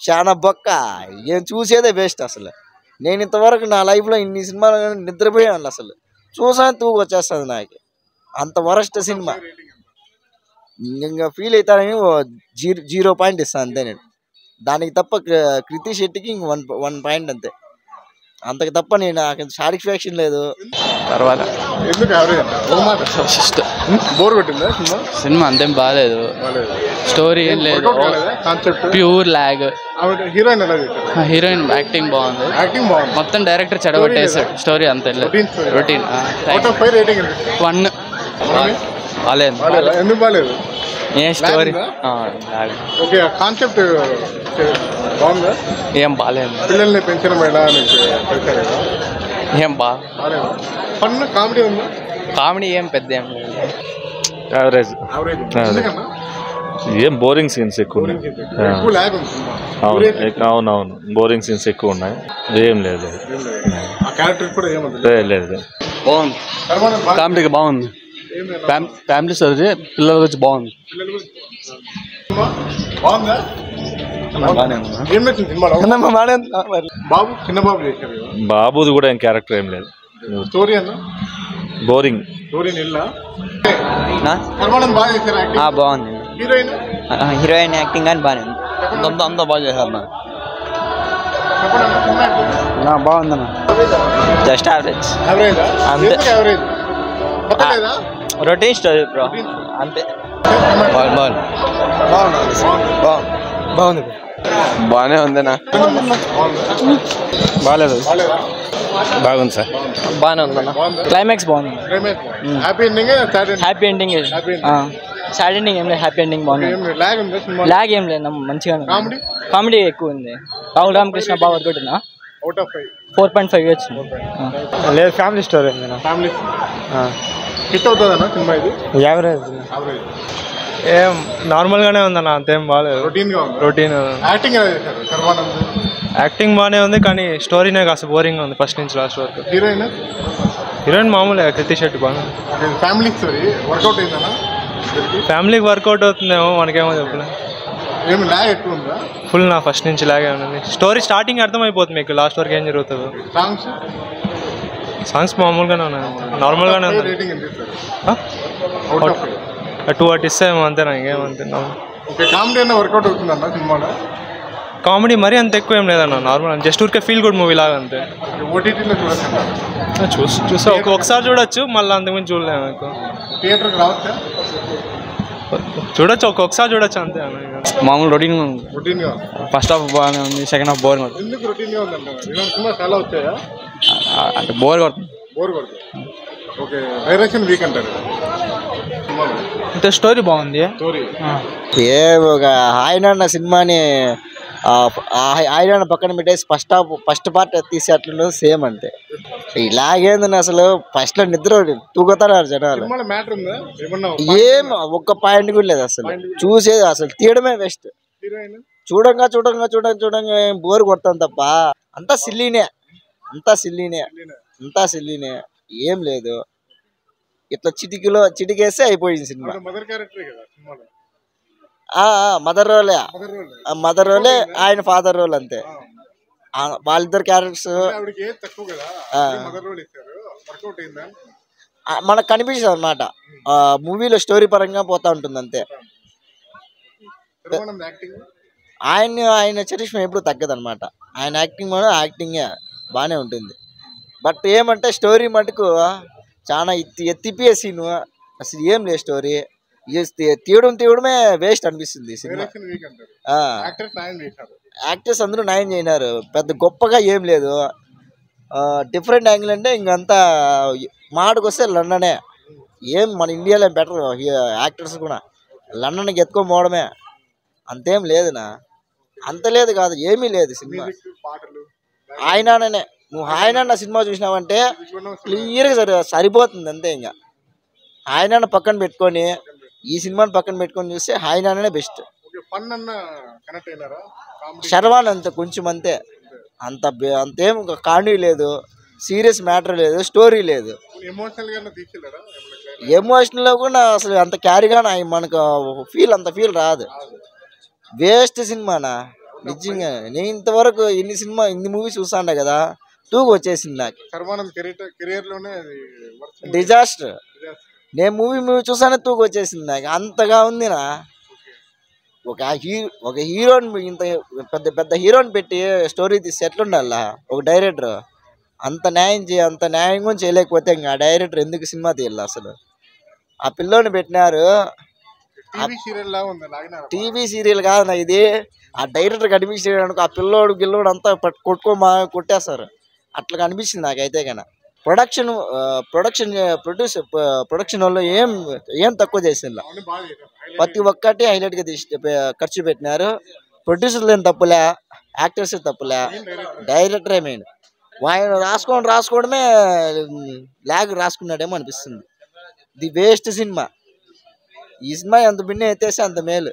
చాలా బొక్క. ఏం చూసేదే వేస్ట్ అసలు. నేను ఇంతవరకు నా లైఫ్లో ఇన్ని సినిమాలు నిద్రపోయాను అసలు. చూసాను తూగు వచ్చేస్తుంది నాకు. అంత వరస్ట్ సినిమా. ఇంకా ఫీల్ అవుతానని 0 పాయింట్ ఇస్తాను అంతే నేను. దానికి తప్ప కృతి శెట్టికి ఇంక 1 పాయింట్ అంతే. అంతకు తప్ప నేను నాకు సాటిస్ఫాక్షన్ లేదు. తర్వాత సినిమా అంతేం బాగాలేదు. స్టోరీ ఏం లేదు, ప్యూర్ లాగ్. హీరోయిన్ యాక్టింగ్ బాగుంది. మొత్తం డైరెక్టర్ చెడగొట్టేసాడు. స్టోరీ అంతే రొటీన్. 1 బాగాలేదు. ఏ స్టోరీ కాన్సెప్ట్ బాగుందా? ఏం బాగాలేదు. పిల్లల్ని పెంచడం ఎలా ఏం బాగా ఫన్ కామెడీ ఉందా? కామెడీ ఏం పెద్ద ఏం లేదు. యావరేజ్. ఏం బోరింగ్ సీన్స్ ఎక్కువ ఉన్నాయి. అవునవును, బోరింగ్ సీన్స్ ఎక్కువ ఉన్నాయి. ఏం లేదు. లేదు. బాగుంది, కామెడీకి బాగుంది. ఫ్యామిలీ స్టోరీ, పిల్లల గురించి బాగుంది. బాబుది కూడా ఏం క్యారెక్టర్ ఏం లేదు. స్టోరీ అన్న బోరింగ్. బాగుంది. హీరోయిన్ యాక్టింగ్ కానీ బాగానే ఉంది. అంతా బాగా చేశారు. బాగుందన్న. Just average. అంతే. రొటీన్ స్టోరీ బ్రో, అంతే. బాగుంది. బాగానే ఉందన్నా. బాగాలేదు. బాగుంది సార్. బాగానే ఉందన్న. క్లైమాక్స్ బాగుంది. Happy ending. సాడ్ ఎండింగ్ ఏం లేదు, హ్యాపీ ఎండింగ్ బాగుంది. లాగ్ ఏం లేదు, మంచిగా కామెడీ ఎక్కువ ఉంది. రాహుల్ రామకృష్ణ బాగా వర్క్ అవుతుందా? 4.5 వచ్చింది. లేదు, ఫ్యామిలీ స్టోరీ. యావరేజ్. ఏం నార్మల్గానే ఉందన్న, అంతేం బాగాలేదు. రొటీన్. యాక్టింగ్ బాగానే ఉంది కానీ స్టోరీనే కాస్త బోరింగ్ ఉంది ఫస్ట్ నుంచి లాస్ట్ వరకు. హీరోయిన్ మామూలుగా కృతి శెట్టి బాగుంది. ఫ్యామిలీకి వర్కౌట్ అవుతుందేమో, మనకేమో చెప్పలేదు. ఫుల్ నా ఫస్ట్ నుంచి లాగే ఉంది. స్టోరీ స్టార్టింగ్ అర్థమైపోతుంది మీకు, లాస్ట్ వరకు ఏం జరుగుతుందో. సాంగ్స్ మామూలుగానే ఉన్నాయి, నార్మల్గానే ఉంది. 2 అటు ఇస్తాయేమో, అంతేనా? ఇంకేమంతే. కామెడీ మరీ అంత ఎక్కువ ఏం లేదన్న, నార్మల్ జస్ట్ ఊరికే ఫీల్ గుడ్ మూవీ లాగా అంతే. చూస్తే ఒకసారి చూడొచ్చు, మళ్ళీ అంతకుముందు చూడలేము. ఎక్కువ చూడొచ్చు, ఒక్కొక్కసారి చూడొచ్చు అంతే. మామూలు రొటీన్ ఉంది. ఫస్ట్ హాఫ్ బాగానే ఉంది, సెకండ్ హాఫ్ బోర్ కొడుతుంది. అంటే బోర్ కొడుతుంది. అంటే స్టోరీ బాగుంది. ఒక ఆయన సినిమాని ఆయన పక్కన పెట్టేసి ఫస్ట్ పార్ట్ తీసి అట్లా సేమ్ అంతే. ఇలాగేందని అసలు ఫస్ట్ లో నిద్ర తూగుతారు జనాలు. ఏం ఒక్క పాయింట్ కూడా లేదు అసలు. చూసేది అసలు తీయడమే వేస్ట్. చూడంగా బోర్ కొడతాం తప్ప అంతా సిల్లీనే. ఏం లేదు. ఇట్లా చిటికేస్తే అయిపోయింది సినిమా. మదర్ రోలే, ఆయన ఫాదర్ రోల్ అంతే. వాళ్ళిద్దరు క్యారెక్టర్స్ మనకు కనిపిస్తుంది అన్నమాట. మూవీలో స్టోరీ పరంగా పోతా ఉంటుంది అంతే. ఆయన చరిష్మా ఎప్పుడు తగ్గదు అనమాట. ఆయన యాక్టింగే బాగానే ఉంటుంది. బట్ ఏమంటే స్టోరీ మటుకు చాలా ఎత్తిపోయే సీను. అసలు ఏం లేదు స్టోరీ. తీయడమే వేస్ట్ అనిపిస్తుంది సినిమా. యాక్టర్స్ అందరూ న్యాయం చేయనారు, పెద్ద గొప్పగా ఏం లేదు. డిఫరెంట్ యాంగిల్ అంటే ఇంకంతా మాటకు వస్తే లండనే. ఏం మన ఇండియాలో బెటర్ యాక్టర్స్ కూడా లండన్కి ఎత్తుకొని పోవడమే, అంతేం లేదునా. అంత లేదు కాదు, ఏమీ లేదు సినిమా. ఆయననే నువ్వు ఆయన సినిమా చూసినావంటే క్లియర్గా సరిపోతుంది అంతే. ఇంకా ఆయన పక్కన పెట్టుకొని ఈ సినిమాని పక్కన పెట్టుకొని చూస్తే ఆయననే బెస్ట్. శర్వాన్ అంతే, కొంచెం అంతే. అంతేం కామెడీ లేదు, సీరియస్ మ్యాటర్ లేదు, స్టోరీ లేదు. ఎమోషనల్ కూడా అసలు అంత క్యారీగా మనకు అంత ఫీల్ రాదు. వేస్ట్ సినిమానా. నిజంగా నేను ఇంతవరకు ఇన్ని మూవీ చూసాండే కదా, 2 వచ్చేసింది నాకు. శర్వానంద్ కెరియర్ లోనే డిజాస్టర్. నేను మూవీ చూసానే 2 వచ్చేసింది నాకు. అంతగా ఉంది నా. ఒక హీరోని ఇంత పెద్ద పెద్ద హీరోని పెట్టి స్టోరీ తీసి ఎట్లుండాలా ఒక డైరెక్టర్? అంత న్యాయంగా చేయలేకపోతే ఇంకా ఆ డైరెక్టర్ ఎందుకు సినిమా తీయాలి అసలు? ఆ పిల్లోని పెట్టినారు. టీవీ సీరియల్ కాదు నా ఇది. ఆ డైరెక్టర్ కనిపించేయడానికి ఆ పిల్లోడు అంతా కొట్టేస్తారు. అట్లా కనిపించింది నాకైతే కన్నా. ప్రొడక్షన్ వాళ్ళు ఏం తక్కువ చేసిందా, ప్రతి ఒక్కటి హైలైట్గా ఖర్చు పెట్టినారు. ప్రొడ్యూసర్లు ఏం తప్పులే, యాక్టర్స్ తప్పులే, డైరెక్టరే మెయిన్. ఆయన రాసుకోవడమే లాగ్ రాసుకున్నాడేమో అనిపిస్తుంది. The waste cinema. ఈ సినిమా ఎంత బిన్న ఎత్తేస్తే అంత మేలు.